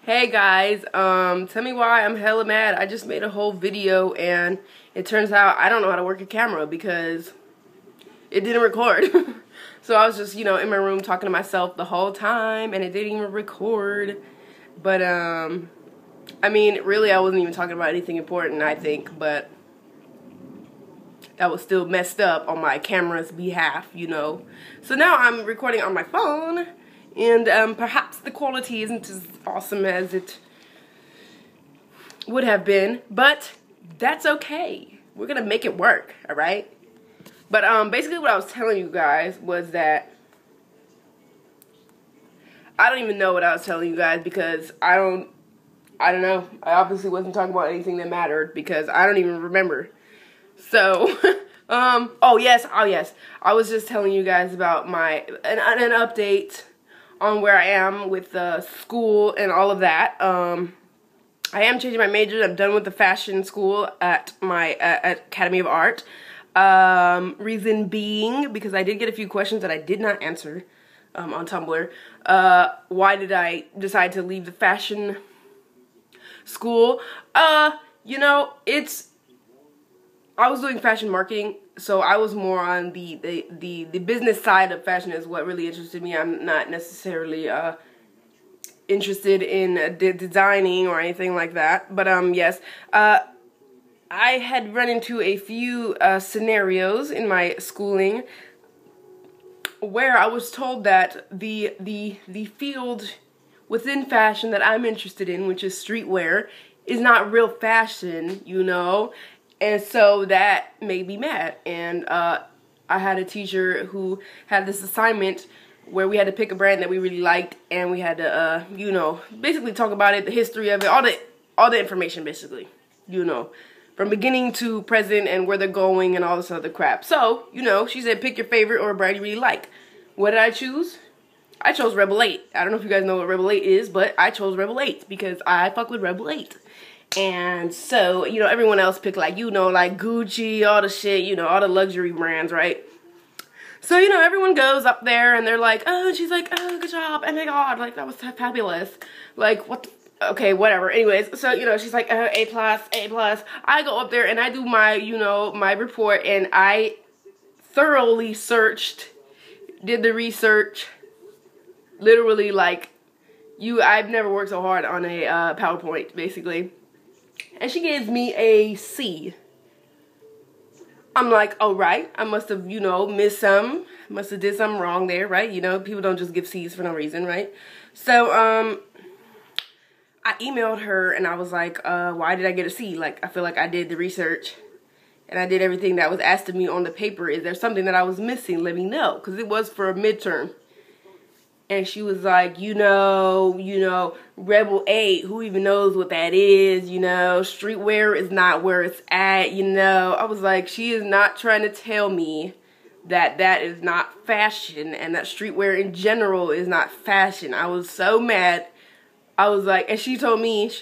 Hey guys, tell me why I'm hella mad. I just made a whole video and it turns out I don't know how to work a camera because it didn't record. So I was just, in my room talking to myself the whole time and it didn't even record. But, I mean, really I wasn't even talking about anything important, I think, but that was still messed up on my camera's behalf, So now I'm recording on my phone. And perhaps the quality isn't as awesome as it would have been, but that's okay. We're gonna make it work, alright? But basically what I was telling you guys was that I don't even know what I was telling you guys because I don't know. I obviously wasn't talking about anything that mattered because I don't even remember. So, oh yes. I was just telling you guys about an update on where I am with school and all of that. I am changing my major. I'm done with the fashion school at my Academy of Art. Reason being, because I did get a few questions that I did not answer on Tumblr. Why did I decide to leave the fashion school? I was doing fashion marketing, so I was more on the business side of fashion is what really interested me. I'm not necessarily interested in designing or anything like that. But yes, I had run into a few scenarios in my schooling where I was told that the field within fashion that I'm interested in, which is streetwear, is not real fashion, And so that made me mad, and I had a teacher who had this assignment where we had to pick a brand that we really liked, and we had to, basically talk about it, the history of it, all the information, basically, from beginning to present and where they're going and all this other crap. So, she said pick your favorite or a brand you really like. What did I choose? I chose Rebel 8. I don't know if you guys know what Rebel 8 is, but I chose Rebel 8 because I fuck with Rebel 8. And so, everyone else picked like Gucci, all the shit, all the luxury brands, right? So, everyone goes up there and they're like, oh, and she's like, oh, good job. Oh my God, like that was fabulous. Like, what the, okay, whatever. Anyways, so, she's like, A+, A+. I go up there and I do my, my report, and I thoroughly did the research, literally like, I've never worked so hard on a PowerPoint, basically. And she gave me a C. I'm like, all right, I must have, missed some. Must have did something wrong there, right? People don't just give C's for no reason, right? So, I emailed her and I was like, why did I get a C? Like, I feel like I did the research and I did everything that was asked of me on the paper. Is there something that I was missing? Let me know. Because it was for a midterm. And she was like, Rebel 8, who even knows what that is, streetwear is not where it's at, I was like, she is not trying to tell me that that is not fashion and that streetwear in general is not fashion. I was so mad. I was like, and she had told me, if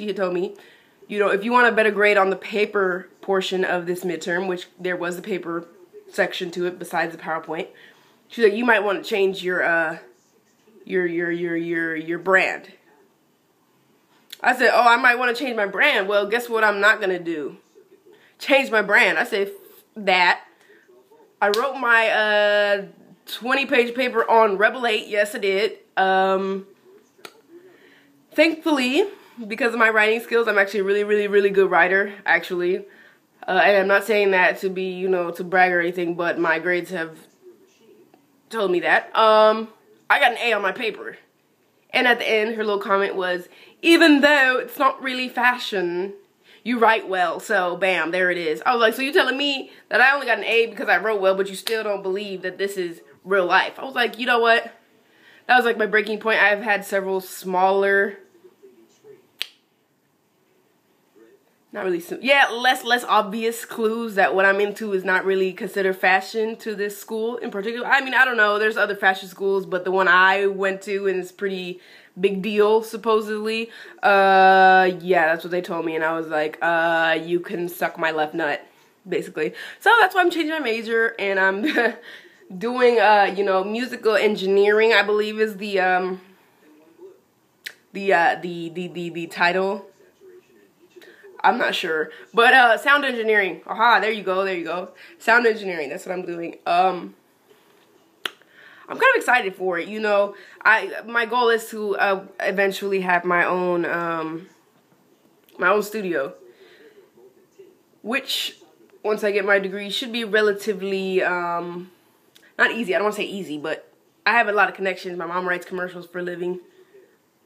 you want a better grade on the paper portion of this midterm, which there was a paper section to it besides the PowerPoint, she's like, you might want to change your brand. I said, oh, I might want to change my brand. Well, guess what I'm not going to do? Change my brand. I said, that. I wrote my 20-page paper on Rebel 8. Yes, I did. Thankfully, because of my writing skills, I'm actually a really, really, really good writer, actually. And I'm not saying that to be, to brag or anything, but my grades have told me that. I got an A on my paper. And at the end, her little comment was, even though it's not really fashion, you write well. So, bam, there it is. I was like, so you're telling me that I only got an A because I wrote well, but you still don't believe that this is real life. I was like, you know what? That was like my breaking point. I've had several smaller, less obvious clues that what I'm into is not really considered fashion to this school in particular. I mean, I don't know. There's other fashion schools, but the one I went to and it's pretty big deal, supposedly. Yeah, that's what they told me. And I was like, you can suck my left nut, basically. So that's why I'm changing my major and I'm doing, musical engineering, I believe is the the title. I'm not sure, but sound engineering. Aha, there you go. Sound engineering. That's what I'm doing. I'm kind of excited for it. You know, my goal is to eventually have my own studio, which once I get my degree should be relatively not easy. I don't want to say easy, but I have a lot of connections. My mom writes commercials for a living.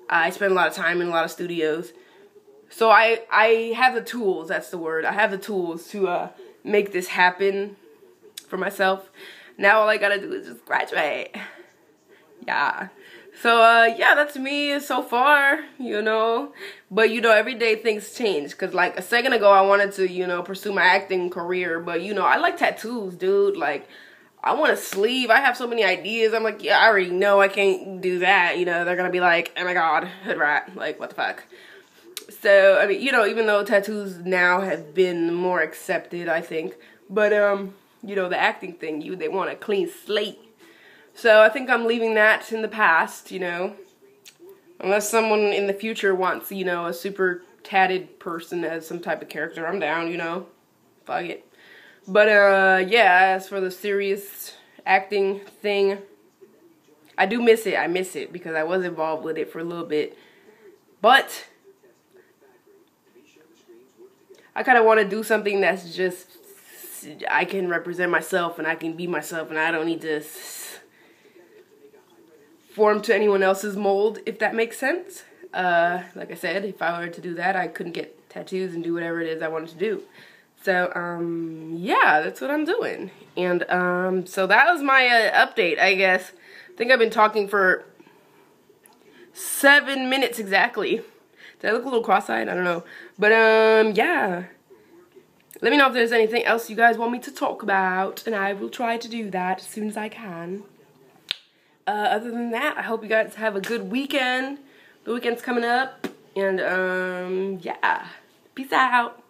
I spend a lot of time in a lot of studios. So I have the tools, that's the word. I have the tools to make this happen for myself. Now all I gotta do is just graduate. Yeah. So yeah, that's me so far, you know. But you know, every day things change. Cause like a second ago I wanted to, you know, pursue my acting career. But you know, I like tattoos, dude. Like, I want a sleeve. I have so many ideas. I'm like, yeah, I already know I can't do that. You know, they're gonna be like, oh my god, hood rat. Like, what the fuck? So, I mean, you know, even though tattoos now have been more accepted, I think. But, you know, the acting thing, they want a clean slate. So, I think I'm leaving that in the past, you know. Unless someone in the future wants, you know, a super tatted person as some type of character, I'm down, you know. Fuck it. But, yeah, as for the serious acting thing, I do miss it. I miss it because I was involved with it for a little bit. But I kind of want to do something that's just, I can represent myself and I can be myself and I don't need to form to anyone else's mold, if that makes sense. Like I said, if I were to do that, I couldn't get tattoos and do whatever it is I wanted to do. So, yeah, that's what I'm doing. And, so that was my update, I guess. I think I've been talking for 7 minutes exactly. Did I look a little cross-eyed? I don't know. But, yeah. Let me know if there's anything else you guys want me to talk about, and I will try to do that as soon as I can. Other than that, I hope you guys have a good weekend. The weekend's coming up, and, yeah. Peace out.